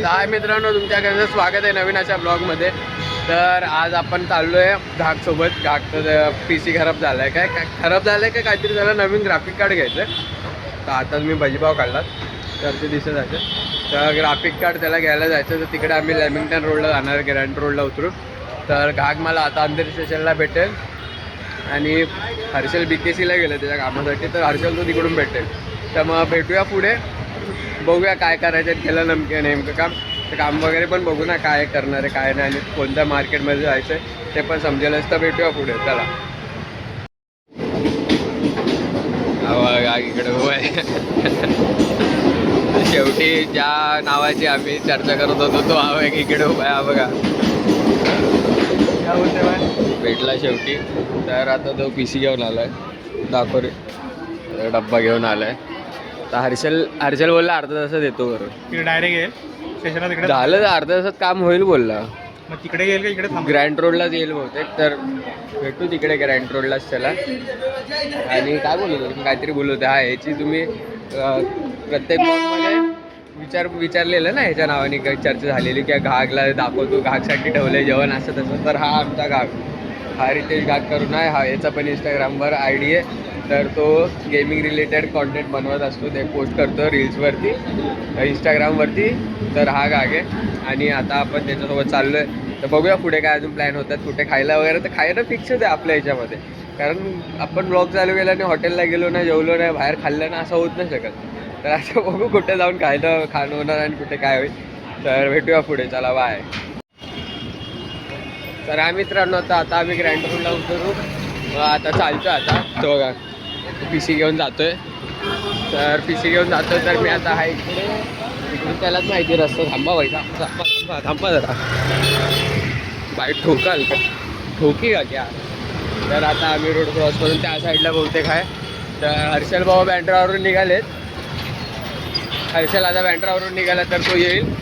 हाय मित्रांनो, तुमच्याकडे स्वागत आहे नवीन अशा ब्लॉगमध्ये. तर आज आपण चाललो आहे घागसोबत. घागचं PC खराब झालं आहे. काय खराब झालं आहे का काहीतरी त्याला नवीन ग्राफिक कार्ड घ्यायचं आहे. तर आताच मी भजीपाव काढला तर ते दिसत आहे. तर ग्राफिक कार्ड त्याला घ्यायला जायचं. तर तिकडे आम्ही लेमिंग्टन रोडला जाणार, ग्रँड रोडला उतरू. तर घाग मला आता अंधेरी स्टेशनला भेटेल आणि हर्षल BKCला गेलं त्याच्या कामासाठी. तर हर्षल तो तिकडून भेटेल. तर मग भेटूया पुढे, बघूया काय करायचं केलं नेमकं काम. तर काम वगैरे पण बघू ना, काय करणार आहे काय नाही आणि कोणत्या मार्केटमध्ये जायचं आहे ते पण समजेलच. तर भेटूया पुढे, चला. इकडे उभं आहे. शेवटी ज्या नावाची आम्ही चर्चा करत होतो तो हा इकडे उभा आहे. हा बघा, काय बोलते बाय, भेटला शेवटी. तर आता तो PC घेऊन आलाय, दाखव रे, डब्बा घेऊन आलाय. तर हर्षल बोलला अर्धा तासात येतो बरोबर. तिकडे डायरेक्ट आहे स्टेशनला, तिकडे झालं तर अर्ध्या तासात काम होईल बोलला. मग तिकडे येईल का इकडे ग्रँड रोडलाच येईल बहुतेक. तर भेटू तिकडे ग्रँड रोडलाच त्याला. आणि काय बोलत होते, काहीतरी बोलत होते. हा, याची तुम्ही प्रत्येक ब्लॉगमध्ये विचारलेलं ना, ह्याच्या नावाने काही चर्चा झालेली की घागला दाखवतो, घागसाठी ठेवलं जेवण असं तसं. तर हा आमचा घाग, हा रितेश घाग करून आहे. हा, याचा पण इंस्टाग्रामवर ID आहे. तर तो गेमिंग रिलेटेड कॉन्टेंट बनवत असतो, ते पोस्ट करतो रील्सवरती, इंस्टाग्रामवरती. तर हा घाग आहे आणि आता आपण त्याच्यासोबत चाललो आहे. तर बघूया पुढे काय अजून प्लॅन होतात, कुठे खायला वगैरे. तर खायला फिक्सच आहे आपल्या ह्याच्यामध्ये, कारण आपण ब्लॉग चालू केला आणि हॉटेलला गेलो नाही, जेवलो नाही, बाहेर खाल्लं ना, असं होत नाही शकत. तर असं बघू कुठे जाऊन खाणं होणार आणि कुठे काय होईल. तर भेटूया पुढे, चला बाय. तर हा मित्रांनो, आता आम्ही ग्रँड रोडला उतरू. आता चालतो, आता तो बघा PC घेऊन जातोय. तर PC घेऊन जातोय. तर मी आता हा इकडे त्यालाच माहिती रस्ता. थांबा बाई, थांबा जरा, बाईक ठोकाल का, ठोकी का क्या. तर आता आम्ही रोड क्रॉस करून त्या साईडला बहुतेक आहे. तर हर्षल बाबा बँड्रावरून निघालेत. हर्षल आता बँड्रावरून निघाला तर तो येईल.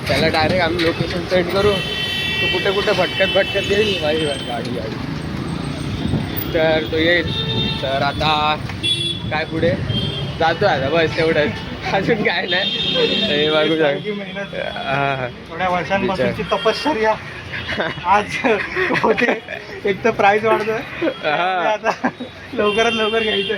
त्याला डायरेक्ट आम्ही लोकेशन सेंड करू. तो कुठे कुठे भटकत येईल बाई गाडी. तर तो येईल. तर आता काय पुढे जातो आता, बस तेवढंच, अजून काय नाही. बघू हां, थोड्या वर्षांपासूनची तपश्चर्या आज होते. एक तर प्राईस वाढतोय, आता लवकरात लवकर घ्यायचं.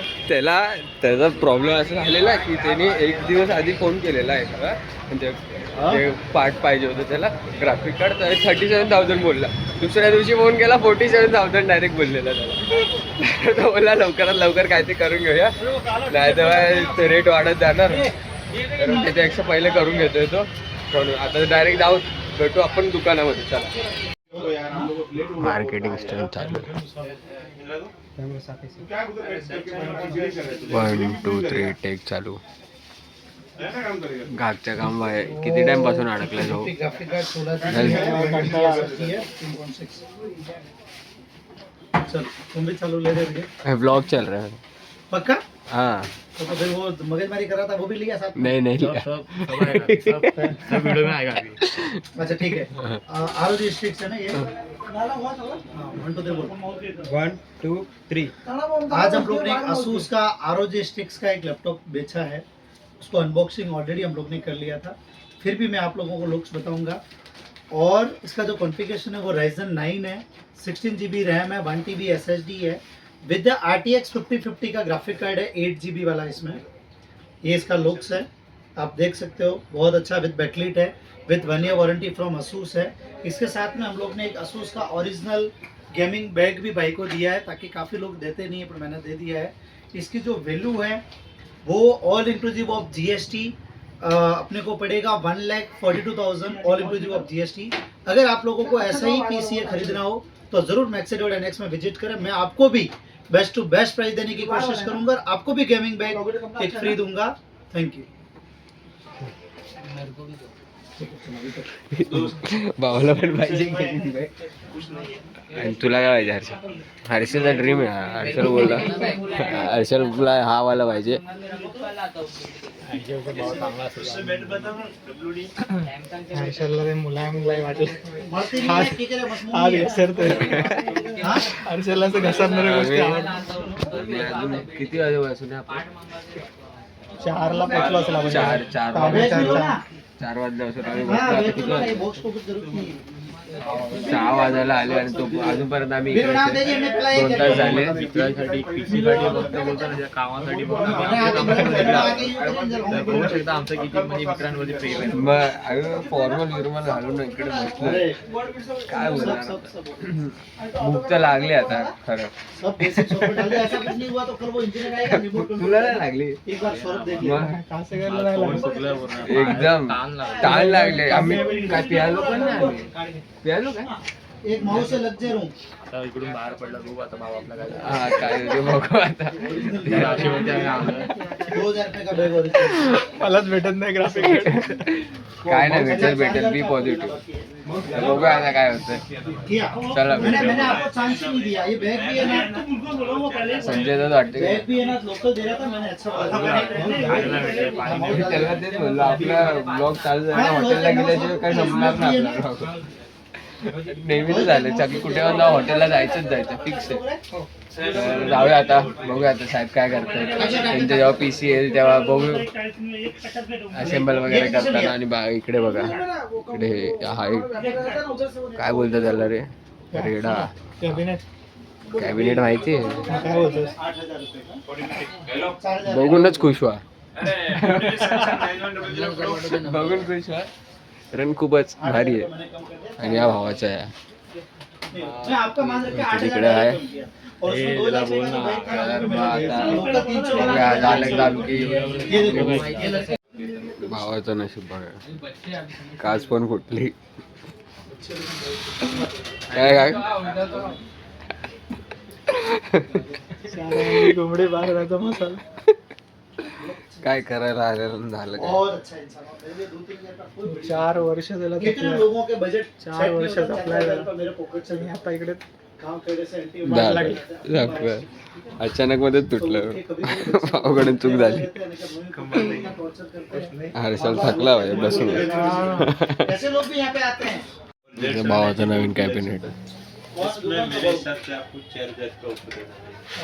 त्याचा प्रॉब्लेम असा झालेला की त्याने एक दिवस आधी फोन केलेला आहे का, म्हणजे जे पार्ट पाहिजे होतं त्याला ग्राफिक कार्ड. तर 37,000 बोलला. दुसऱ्या दिवशी फोन केला, 47,000 डायरेक्ट बोललेला त्याला. तो बोलला लवकरात लवकर काय ते करून घेऊया, नाही तर रेट वाढत जाणार. तर त्याच्यापेक्षा पहिले करून घेतोय तो. आता डायरेक्ट जाऊ, भेटू आपण दुकानामध्ये. चला, मार्केटिंग स्टंट चालू. 1 2 3 टेक चालू. घागच्या काम आहे. किती टाइम पासून अडकलाय जो. ब्लॉग चल रहा है पक्का? हाँ. तो फिर वो मगजमारी कर रहा था, वो भी लिया साथ में? नहीं लिया. सब वीडियो में आएगा अभी. अच्छा ठीक है. ROG स्टिक्स है ना ये? 1 2 3 बोल. 1 2 3. आज हम लोग ने एक Asus का ROG स्टिक्स का एक लैपटॉप बेचा है. उसको अनबॉक्सिंग ऑलरेडी हम लोग ने कर लिया था. फिर भी मैं आप लोगों को लुक्स बताऊंगा. और इसका जो कॉन्फ़िगरेशन है वो Ryzen 9 है, 16 GB रैम है, 1 TB SSD है, विद RTX 5050 का ग्राफिक कार्ड है, 8 GB वाला इसमें. ये इसका लुक्स है, आप देख सकते हो, बहुत अच्छा विद बैकलाइट है, विद 1 ईयर वारंटी फ्रॉम Asus है. इसके साथ में हम लोग ने एक Asus का ओरिजिनल गेमिंग बैग भी भाई को दिया है, ताकि काफ़ी लोग देते नहीं है पर मैंने दे दिया है. इसकी जो वैल्यू है वो ऑल इंक्लूसिव ऑफ GST अपने को पड़ेगा 1,42,000 ऑल इंक्लूसिव ऑफ GST. अगर आप लोगों को ऐसा ही PC खरीदना हो तो ज़रूर मैक्सिडोर NX में विजिट करें. मैं आपको भी बेस्ट टू बेस्ट प्राइस देने की कोशिश करूंगा. आपको भी गेमिंग बैग एक फ्री दूंगा. Thank you. भावाला पण पाहिजे गेमिंग बॅग. आणि तुला काय पाहिजे हर्षल? हर्षलचा ड्रीम आहे. हर्षल बोलला हर्षलला हा वाला पाहिजे. मुलायम वाटलं. हर्षलला घसरणाऱ्या गोष्टी अजून किती वाजेपासून आपण 4ला पोहोचलो असेल. 4 4 4 वाजल्यापासून आम्ही हाँ, बसलो. आता वेट किती करो ना, ये वाजले? बॉक्स को कुछ जरूरत नहीं है. 6 वाजायला आले आणि तो अजूनपर्यंत आम्ही मेरा नाम इकडे दीजिए, मैं पहला 2 एक तास झाले. मित्रासाठी पीसीसाठी फक्त बोलतो ना, कामासाठी बोलतो ना, मैंने आगे आमच्या मैंने कामासाठी आगे यूज करें जरा तर बघू शकता आमचं किती म्हणजे मित्रांवरती प्रेम आहे. मग आम्ही फॉर्मल विरमल घालून इकडे बसलो. अरे काय बोलणार सब आता? सब भूक तर लागली आता खरं. सब बेसिक सॉफ्टवेयर डाल दिया. ऐसा कुछ नहीं हुआ तो कल वो इंजीनियर आएगा रिमोट कंट्रोल तुला नाही लागली? एक बार सौरभ देख लिया. मग कसं करायला लागलं? सुकलं पूर्ण. एकदम ताण लागला. ताण लागले. आम्ही काय प्यालो पण नाही आम्ही. प्यालो काय? एक माउस से लग हूँ. आता इकडून बाहेर पडला बघू आता भाऊ आपला काय झालं. हा काय ते बघू आता. ते राशीवरती आम्ही आलो. 2000 रुपये का बैग और मलाच भेटत नाही ग्राफिक. काय नाही भेटेल बी पॉझिटिव्ह. बघू आता काय होतं. किया. चला मैंने आपको चांस ही नहीं दिया. ये बैग भी है ना. संजय दादा वाटते बैग भी है ना, लोकल दे रहा था मैंने. अच्छा त्याला तेच बोललो आपला ब्लॉग चालू झाला हॉटेलला गेल्याशिवाय काही संपणार नाही आपला ब्लॉग. नेहमीच झालं चकी कुठे ना हॉटेलला जायचं फिक्स आहे. तर जाऊया आता बघूया आता साहेब काय करतात. त्यांचं जेव्हा पीसी येईल तेव्हा बघू असेंबल वगैरे करताना. आणि इकडे बघा इकडे हा एक काय बोलतात त्याला रे रेडा कॅबिनेट माहिती आहे. काय बोलतोस? बघूनच खुश व्हा. बघून खुश व्हा कारण खूपच भारी आहे. आणि या भावाचा आहे मैं आपका मान रखा 8,000 तिकडे आहे. और उसमें 2 लाख बोलना. लोकल 300 बघूया, झालं चालू की ये देखो ये लड़के भावाचं नशीब बघा. काच पण फुटली. काय कोंबडी बाहेरचा मसाला. काय करायला आलेलं झालं काय. और अच्छा इंसान होता है. ये 2-3 हजार का फुल 4 वर्ष झालं कितने लोगों के बजट 4 वर्षाचा आपला मेरे पॉकेट से मी आता इकडे काम करने से एंटी झालं. अचानक मध्येच तुटलं. भावाकडून चूक झाली. हर्षल थकला भाई बसून. ऐसे लोग भी यहाँ पे आते हैं. भावाचं नवीन कॅबिनेट.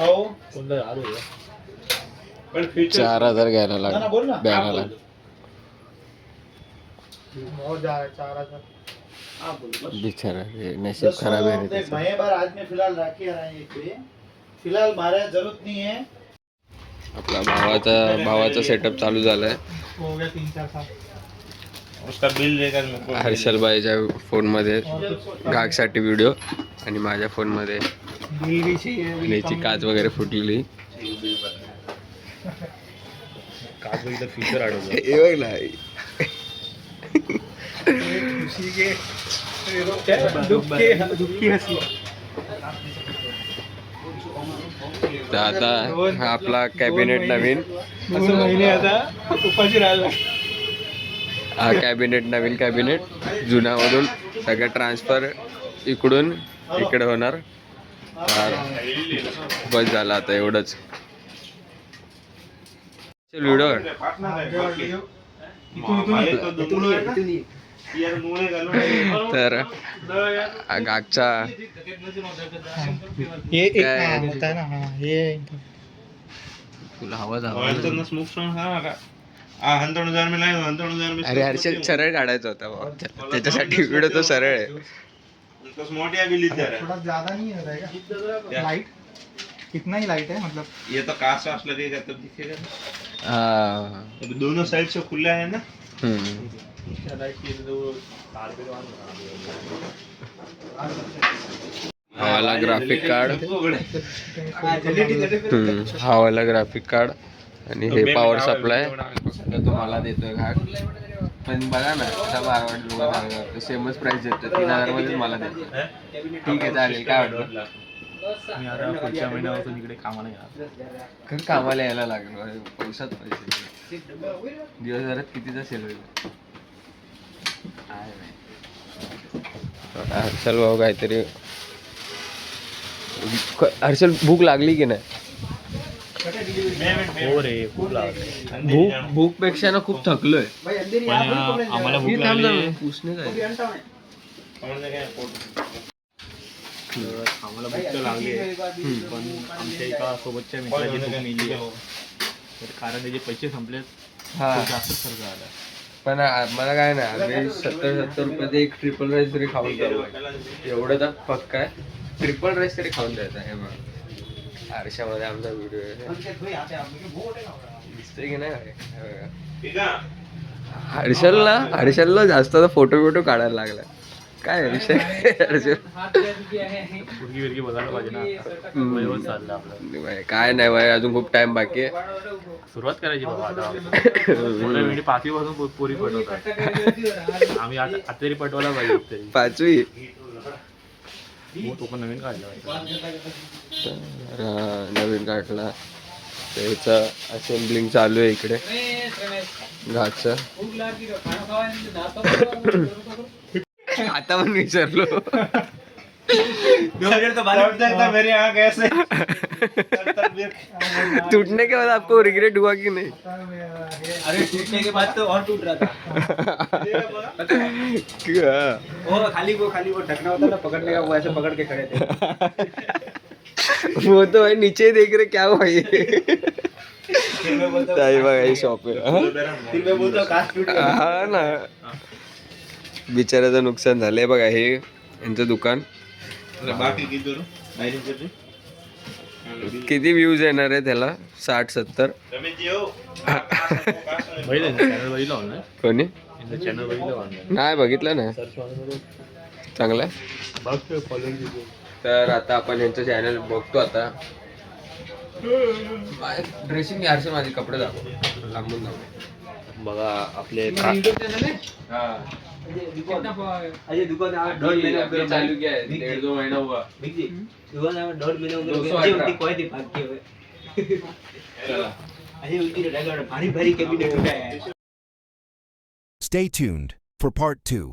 आओ. 4,000 घ्यायला ना, ना, लागला बोल ना. द्यायला लागला. बहुत जा रहा है 4,000. आप बोलो बस. बिचारा रे, नशीब खराब आहे रे देख त्याचं. महे बार आज में फिलहाल राखी आ रहे हैं एक पे. फिलहाल मारा जरूरत नहीं है. आपला भावाचा सेटअप चालू झालाय. हो गया 3-4 साल. उसका बिल देगा मेरे को. हर्षल बाईच्या फोनमध्ये घागसाठी व्हिडिओ आणि माझ्या फोनमध्ये बिल भी चाहिए. बिल याची कम- काच वगैरे फुटलेली. काच बघितलं फीचर आढळलं. हे बघ ना. खुशी के दुख की हंसी. तर आता हा आपला कॅबिनेट नवीन. 2 महिने आता उपाशी राहिला. हा कॅबिनेट नवीन कॅबिनेट जुन्यामधून सगळं ट्रान्सफर इकडून इकडे होणार. बस झालं आता एवढंच. व्हिडिओ तर गागचा ये एक काय? हाँ, होता है ना. हाँ ये तुला आवाज आवाज. स्मोक स्ट्रॉंग हा का 11,000 में लाए 11,000 में. अरे हर्षल सरळ काढायचा होता भावा. त्याच्यासाठी व्हिडिओ तो सरळ आहे. उसका स्मॉट या भी लीड जा रहा थोड़ा ज्यादा नहीं हो रहेगा. लाइट कितना ही लाइट है मतलब. है. ये तो कांच वाच लगेगा तब दिखेगा. हा. अब दोनों साइड से खुला है ना. हम्म. हा वाला ग्राफिक कार्ड. हा वाला ग्राफिक कार्ड आणि हे पॉवर सप्लाय तुम्हाला देतोय घाट. पण बघा ना सब आरवाड सेमच प्राइस देतो. 3,000 मध्ये मला देतो. ठीक आहे चालेल. काय वाटतं. मी आता पुढच्या महिन्यापासून इकडे कामाला येणार. खरं कामाला यायला लागलो. पैसाच पैसे. दिवसभरात कितीचा सेल होईल. हर्षल भाऊ काहीतरी. हर्षल भूक लागली की नाही. हो रे खूप लागत. भूक पेक्षा ना खूप थकलोय. भाई अंदर ही पण आप बिल्कुल नहीं आम्हाला जाना. भूक ही थांब ना, लागली. पुसणे काय. अभी अंटा में. आम्हाला भूक तर लागली आहे. पण आमच्या एका सोबतच्या मित्राची भूक मिळली आहे. तर कारण त्याचे पैसे संपलेत. हा खूप जास्त खर्च आला. पण मला काय नाही, आम्ही 70 रुपयाचे एक ट्रिपल राईस तरी खाऊन जाऊ. एवढं तर पक्का आहे, ट्रिपल राईस तरी खाऊन द्यायचा. हे बघ आरशामध्ये आमचा व्हिडिओ दिसतोय की नाही. हे बघा. हर्षलला जास्त फोटो बिटो काढायला लागला. काय विषय हर्षल? पुरगी विरगी बघायला पाहिजे ना. वय चाललं आपलं. काय नाही बाई, अजून खूप टाइम बाकी आहे. सुरुवात करायची बाबा आता. थोड्या वेळी 5वी पासून पोरी पटवतात. आम्ही आता तरी पटवायला पाहिजे तरी. 5वी तो पण नवीन काढला. नवीन काढला. त्याचं असेंब्लिंग चालू आहे इकडे घाटचं. आता पण विचारलो. मेरे यहाँ कैसे टूटने के बाद आपको रिग्रेट हुआ कि नहीं? अरे टूटने के बाद तो और टूट रहा था. क्या? खाली वो ढकना होता ना पकड़ने का, वो ऐसे पकड़ के खड़े थे. वो तो भाई नीचे ही देख रहे क्या हुआ ये. ताई बघा शॉप आहे. फिर मैं बोलता काश टूट गया. हा ना, बिचाराचं नुकसान झालंय. बघा हे यांचं दुकान. बाकी किती किती व्ह्यूज येणार आहे त्याला? 60-70. रमेश जी हो बघितलं चॅनल बघितलं ऑनलाईन. कोणी? चॅनल बघितलं ऑनलाईन. नाही बघितलं ना. चांगलं आहे. बघ फॉलोअर किती. तर आता आपण यांचं चॅनल बघतो. आता ड्रेसिंग यारसे माझे कपडे दाखव, लांबून दाखव. बघा आपले हा अजय दुकान अभी चालू किया है, 1.5-2 महीना हुआ. दुकान 1.5 महीने हो 218. गए. कोई थी भाग के हुए. चला. अजय उनकी भारी भारी कैबिनेट उठाया है. Stay tuned for part 2.